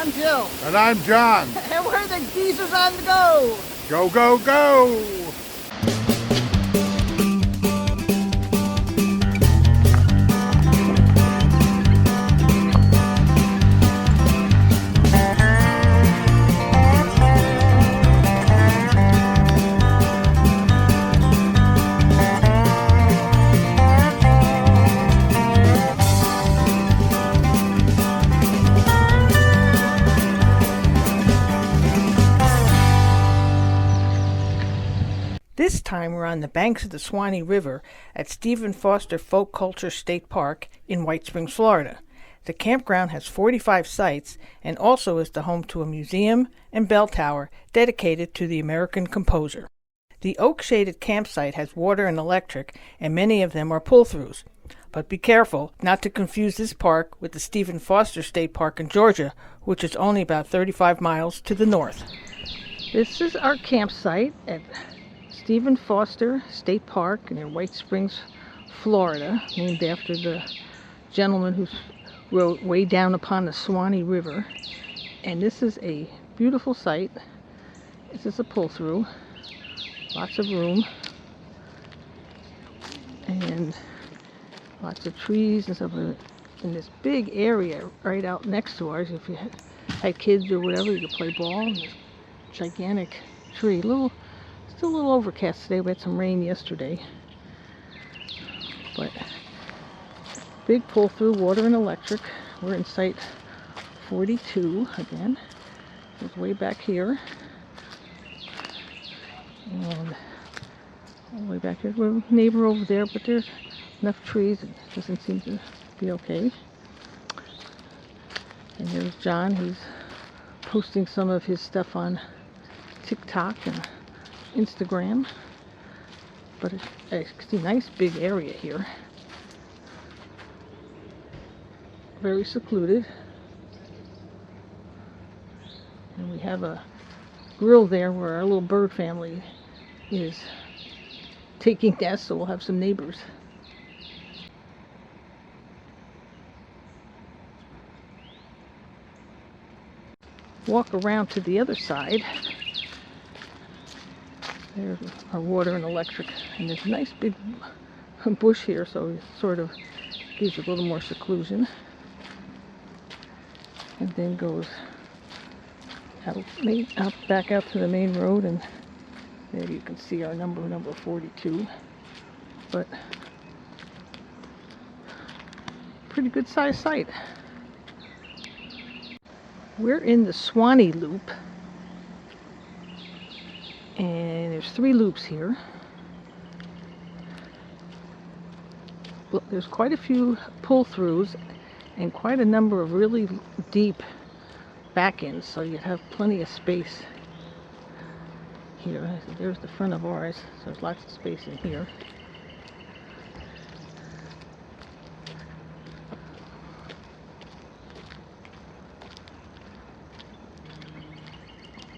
I'm Jill. And I'm John. And we're the Geezers on the Go. Go, go, go! This time we're on the banks of the Suwannee River at Stephen Foster Folk Culture State Park in White Springs, Florida. The campground has 45 sites and also is the home to a museum and bell tower dedicated to the American composer. The oak-shaded campsite has water and electric, and many of them are pull-throughs. But be careful not to confuse this park with the Stephen Foster State Park in Georgia, which is only about 35 miles to the north. This is our campsite at Stephen Foster State Park near White Springs, Florida, named after the gentleman who wrote Way Down Upon the Suwannee River. And this is a beautiful site. This is a pull-through, lots of room, and lots of trees and stuff in this big area right out next to ours. If you had kids or whatever, you could play ball in this gigantic tree. Still a little overcast today. We had some rain yesterday, but big pull through, water and electric. We're in site 42 again. It's way back here, and all the way back here. We're a neighbor over there, but there's enough trees. It doesn't seem to be okay. And here's John. He's posting some of his stuff on TikTok and Instagram, but it's a nice big area here, very secluded, and we have a grill there where our little bird family is taking nests, so we'll have some neighbors. Walk around to the other side. There's our water and electric, and there's a nice big bush here, so it sort of gives you a little more seclusion. And then goes out back out to the main road, and there you can see our number 42. But pretty good sized site. We're in the Suwannee Loop. And there's 3 loops here. There's quite a few pull-throughs and quite a number of really deep back-ends, so you have plenty of space here. There's the front of ours, so there's lots of space in here.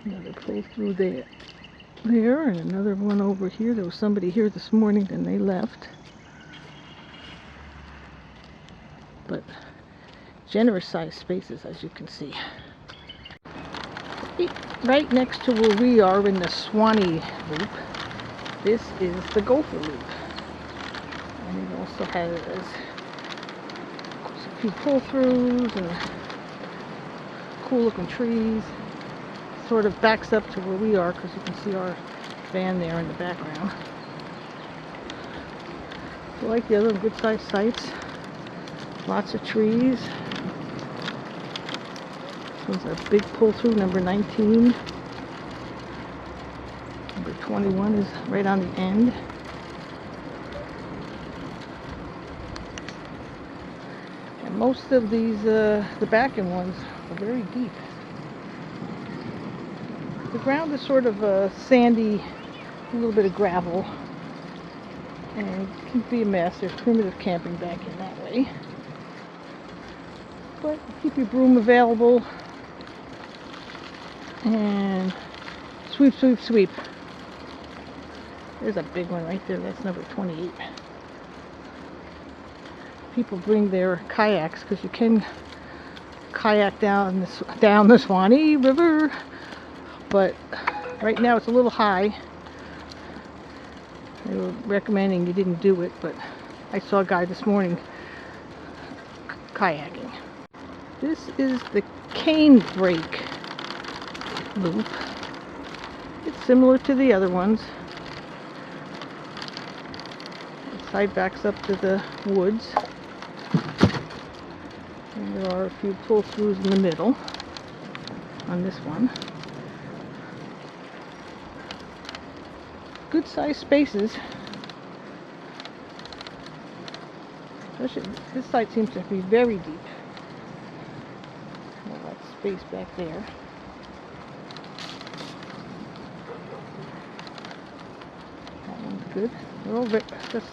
Another pull-through there. And another one over here. There was somebody here this morning, then they left. But generous sized spaces, as you can see. Right next to where we are in the Suwannee Loop, this is the Gopher Loop. And it also has a few pull-throughs and cool looking trees. Sort of backs up to where we are because you can see our van there in the background. So like the other good sized sites, lots of trees. This one's a big pull through, number 19. Number 21 is right on the end. And most of these, the back end ones, are very deep. The ground is sort of sandy, a little bit of gravel, and it can be a mess. There's primitive camping back in that way. But keep your broom available and sweep, sweep, sweep. There's a big one right there. That's number 28. People bring their kayaks because you can kayak down the Suwannee River, but right now it's a little high. They were recommending you didn't do it, but I saw a guy this morning kayaking. This is the cane brake loop. It's similar to the other ones. The side backs up to the woods. And there are a few pull-throughs in the middle on this one. Good sized spaces. This side seems to be very deep. All that space back there. That one's good. They're all just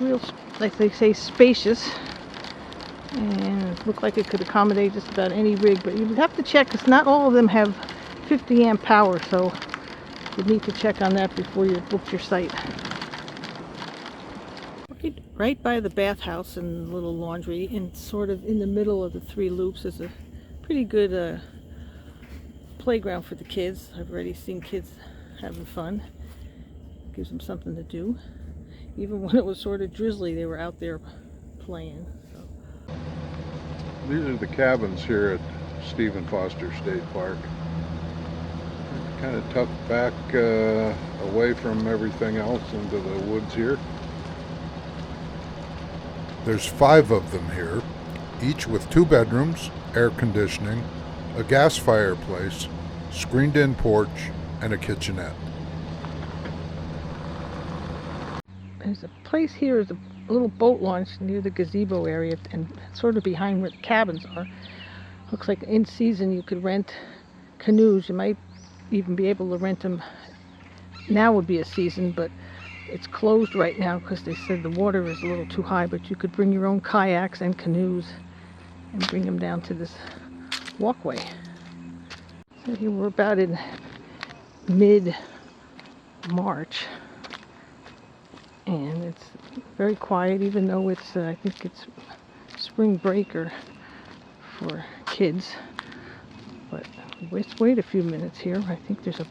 real, like they say, spacious. And it looked like it could accommodate just about any rig, but you would have to check because not all of them have 50 amp power, so you need to check on that before you book your site. Right by the bathhouse and little laundry, and sort of in the middle of the three loops, is a pretty good playground for the kids. I've already seen kids having fun. Gives them something to do. Even when it was sort of drizzly, they were out there playing. So. These are the cabins here at Stephen Foster State Park. Kind of tucked back away from everything else into the woods here. There's 5 of them here, each with 2 bedrooms, air conditioning, a gas fireplace, screened-in porch, and a kitchenette. There's a place here, is a little boat launch near the gazebo area, and sort of behind where the cabins are. Looks like in season you could rent canoes. You might even be able to rent them. Now would be a season, but it's closed right now because they said the water is a little too high, but you could bring your own kayaks and canoes and bring them down to this walkway. So here we're about in mid-March, and it's very quiet, even though it's I think it's spring break or for kids. But let's wait a few minutes here. I think there's a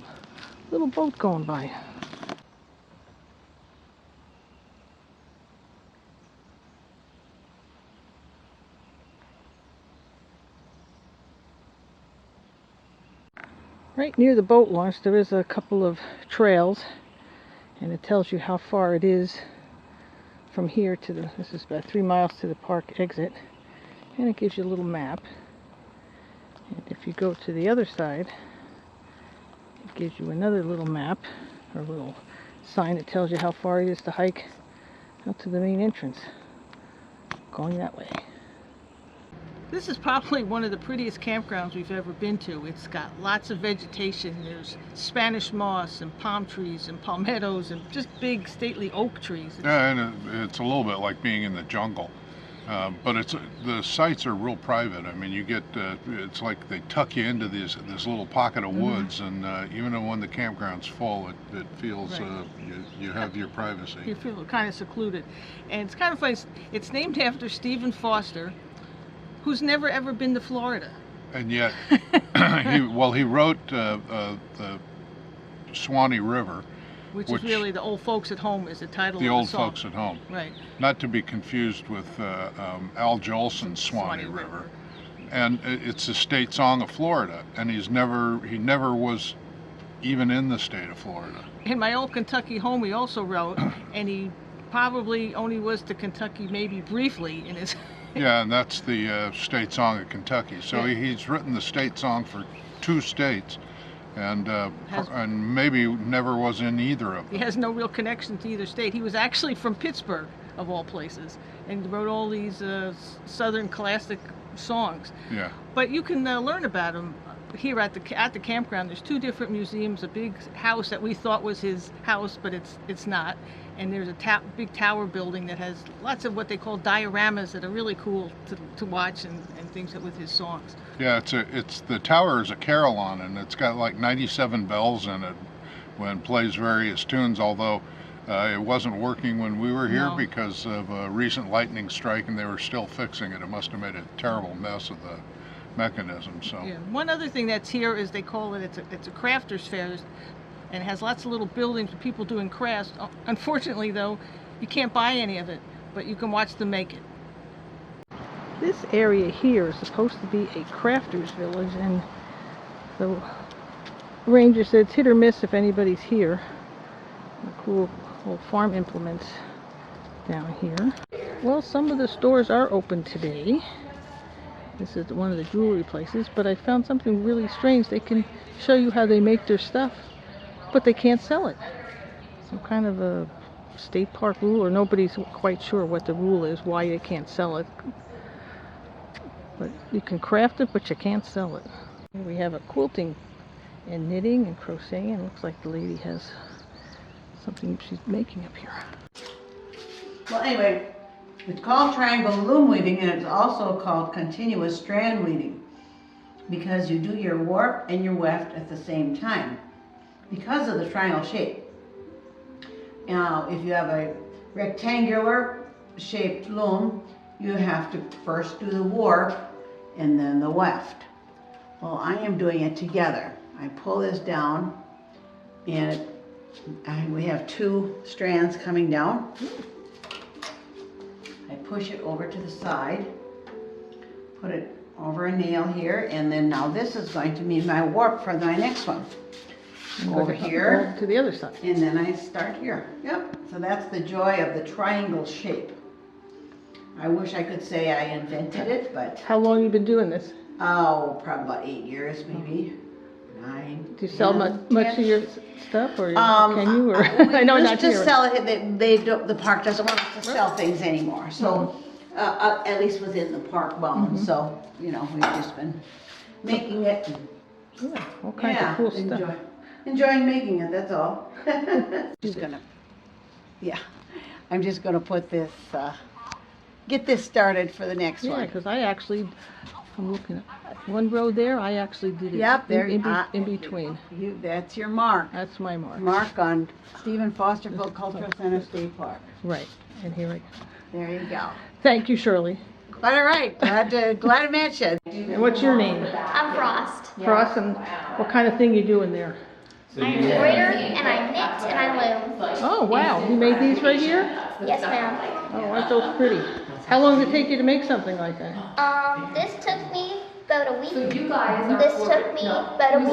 little boat going by. Right near the boat launch there is a couple of trails, and it tells you how far it is from here to this is about 3 miles to the park exit, and it gives you a little map. And if you go to the other side, it gives you another little map, or a little sign that tells you how far it is to hike out to the main entrance, going that way. This is probably one of the prettiest campgrounds we've ever been to. It's got lots of vegetation. There's Spanish moss and palm trees and palmettos and just big stately oak trees. Yeah, and it's a little bit like being in the jungle. But the sites are real private. I mean, you get it's like they tuck you into this little pocket of woods, and even when the campground's full, it feels right. You have your privacy. You feel kind of secluded, and it's kind of funny. It's named after Stephen Foster, who's never ever been to Florida. And yet, he wrote the Suwannee River. Which is really The Old Folks at Home is the title of the song. The Old Folks at Home. Right. Not to be confused with Al Jolson's Suwannee River. And it's the state song of Florida. And he never was even in the state of Florida. In My Old Kentucky Home he also wrote, and he probably only was to Kentucky maybe briefly in his... Yeah, and that's the state song of Kentucky. So yeah. He's written the state song for 2 states. And maybe never was in either of them. He has no real connection to either state. He was actually from Pittsburgh, of all places, and wrote all these Southern classic songs. Yeah. But you can learn about him here at the campground. There's 2 different museums. A big house that we thought was his house, but it's not. And there's a big tower building that has lots of what they call dioramas that are really cool to watch and things with his songs. Yeah, the tower is a carillon, and it's got like 97 bells in it when it plays various tunes, although It wasn't working when we were here No. because of a recent lightning strike, and they were still fixing it. It must have made a terrible mess of the mechanism. So Yeah. One other thing that's here is they call it, it's a crafters fair, and it has lots of little buildings with people doing crafts. Unfortunately, though, you can't buy any of it, but you can watch them make it. This area here is supposed to be a crafters village, and the ranger said it's hit or miss if anybody's here. The cool old farm implements down here. Well, some of the stores are open today. This is one of the jewelry places, but I found something really strange. They can show you how they make their stuff, but they can't sell it. Some kind of a state park rule, or nobody's quite sure what the rule is, why they can't sell it. But you can craft it, but you can't sell it. Here we have a quilting and knitting and crocheting, and it looks like the lady has something she's making up here. Well, anyway, it's called triangle loom weaving, and it's also called continuous strand weaving because you do your warp and your weft at the same time because of the triangle shape. Now, if you have a rectangular shaped loom, you have to first do the warp and then the weft. Well, I am doing it together. I pull this down, and we have 2 strands coming down. I push it over to the side, put it over a nail here, and then now this is going to be my warp for my next one. Over here to the other side. and then I start here. Yep, so that's the joy of the triangle shape. I wish I could say I invented it, but How long have you been doing this? oh, probably about 8 years, maybe 9. Do you sell 10, much of 10. your stuff, or can you? Or I know We not used to here. sell it. They don't, the park doesn't want us to sell things anymore. So at least within the park bounds. So you know, we've just been making it. And, Yeah, all kinds of cool stuff. Enjoying making it. That's all. Just gonna, yeah, I'm just gonna put this, get this started for the next Yeah, one. because I'm looking at one row there. I actually did it. Yep, there in between. That's your mark. That's my mark. Mark on Stephen Foster Folk Cultural Center State Park. Right, and here I go. There you go. Thank you, Shirley. Quite all right. Glad to match it. And what's your name? I'm Frost. Frost, and what kind of thing you doing there? I embroider and I knit and I loom. Oh, wow. You made these right here? Yes, ma'am. Oh, aren't those pretty? How long did it take you to make something like that? This took me about a week. So you guys are. This took me about a week.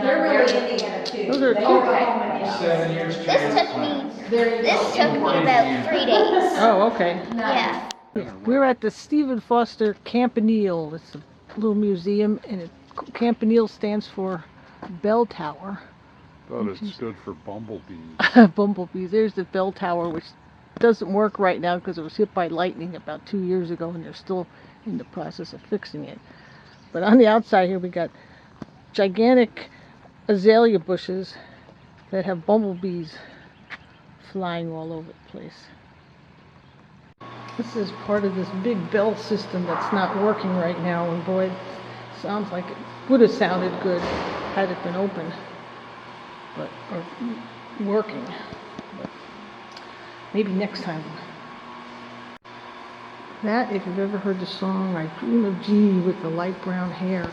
They're really Indiana too. Those are cute. 7 years. This took me about 3 days. Oh, okay. Yeah. We're at the Stephen Foster Campanile. It's a little museum, and Campanile stands for Bell Tower. thought it stood for bumblebees. Bumblebees. There's the bell tower, which doesn't work right now because it was hit by lightning about 2 years ago, and they're still in the process of fixing it. But on the outside here, we got gigantic azalea bushes that have bumblebees flying all over the place. This is part of this big bell system that's not working right now, and boy, it sounds like it would have sounded good had it been open, but or working. But maybe next time. That, if you've ever heard the song "I Dream of Jeannie with the Light Brown Hair,"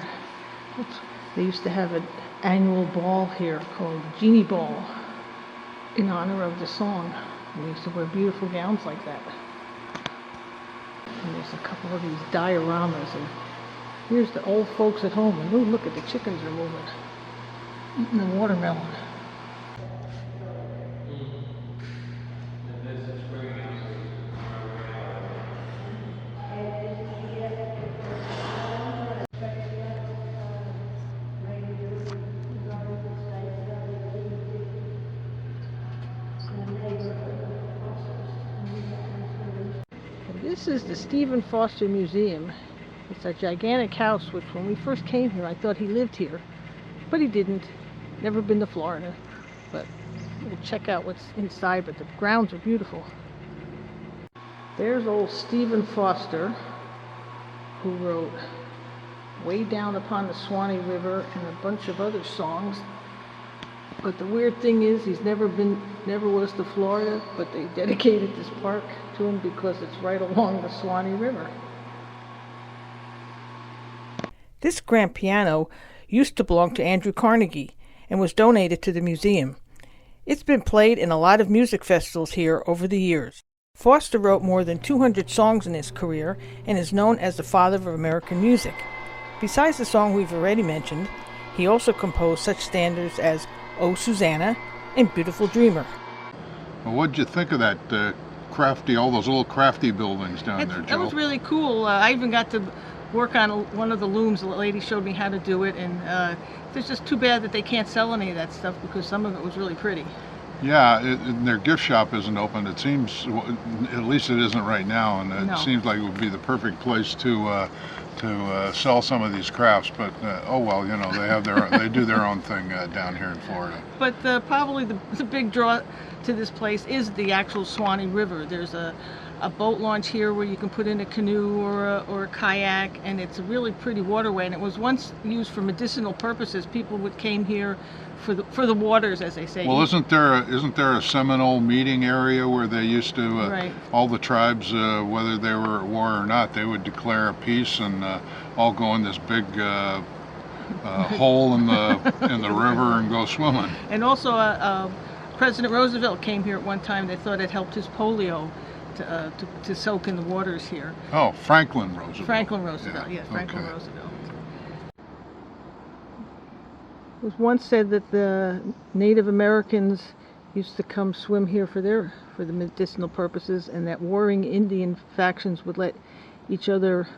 they used to have an annual ball here called Jeannie Ball in honor of the song. And they used to wear beautiful gowns like that. And there's a couple of these dioramas, and here's the old folks at home, and ooh, look at the chickens are moving, eating the watermelon. This is the Stephen Foster Museum. It's a gigantic house, which when we first came here, I thought he lived here, but he didn't. Never been to Florida, but we'll check out what's inside, but the grounds are beautiful. There's old Stephen Foster, who wrote Way Down Upon the Suwannee River and a bunch of other songs But the weird thing is, he's never was to Florida, but they dedicated this park to him because it's right along the Suwannee River. This grand piano used to belong to Andrew Carnegie and was donated to the museum. It's been played in a lot of music festivals here over the years. Foster wrote more than 200 songs in his career and is known as the father of American music. Besides the song we've already mentioned, he also composed such standards as Oh Susanna and Beautiful Dreamer. Well, what'd you think of that all those little crafty buildings down there, Joe? That was really cool. I even got to work on one of the looms. The lady showed me how to do it, and it's just too bad that they can't sell any of that stuff because some of it was really pretty. Yeah, their gift shop isn't open. It seems, at least it isn't right now, and it seems like it would be the perfect place to sell some of these crafts. But oh well, you know, they do their own thing down here in Florida. But probably the big draw to this place is the actual Suwannee River. There's a boat launch here where you can put in a canoe or a kayak, and it's a really pretty waterway. And it was once used for medicinal purposes. People came here for the waters, as they say. Well, isn't there a Seminole meeting area where they used to right. All the tribes, whether they were at war or not, they would declare a peace and all go in this big hole in the river and go swimming. And also, President Roosevelt came here at one time. They thought it helped his polio to soak in the waters here. Oh, Franklin Roosevelt. Franklin Roosevelt, yeah. yes, Franklin Okay. Roosevelt. It was once said that the Native Americans used to come swim here for the medicinal purposes, and that warring Indian factions would let each other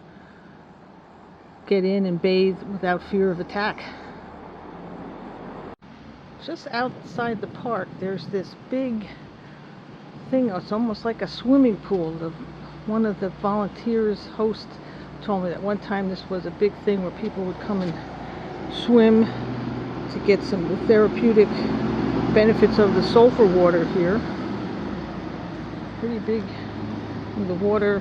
get in and bathe without fear of attack. Just outside the park, there's this big thing. It's almost like a swimming pool. One of the volunteers, host, told me that one time this was a big thing where people would come and swim to get some of the therapeutic benefits of the sulfur water here. Pretty big. And the water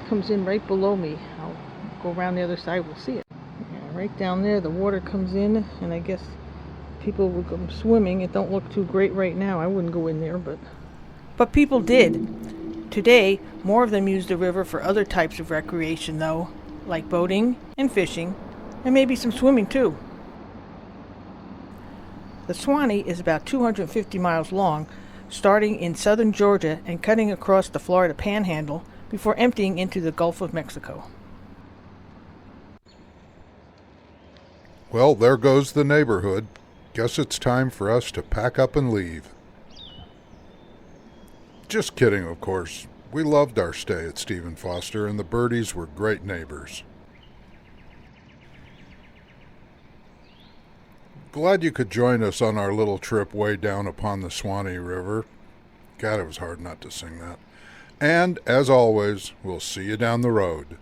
comes in right below me. I'll go around the other side, we'll see it. Yeah, right down there the water comes in, and I guess people would go swimming. It don't look too great right now. I wouldn't go in there, but people did. Today, more of them use the river for other types of recreation though, like boating and fishing, and maybe some swimming too. The Suwannee is about 250 miles long, starting in southern Georgia and cutting across the Florida Panhandle before emptying into the Gulf of Mexico. Well, there goes the neighborhood. Guess it's time for us to pack up and leave. Just kidding, of course. We loved our stay at Stephen Foster, and the birdies were great neighbors. Glad you could join us on our little trip way down upon the Suwannee River. God, it was hard not to sing that. And, as always, we'll see you down the road.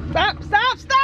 Stop! Stop! Stop!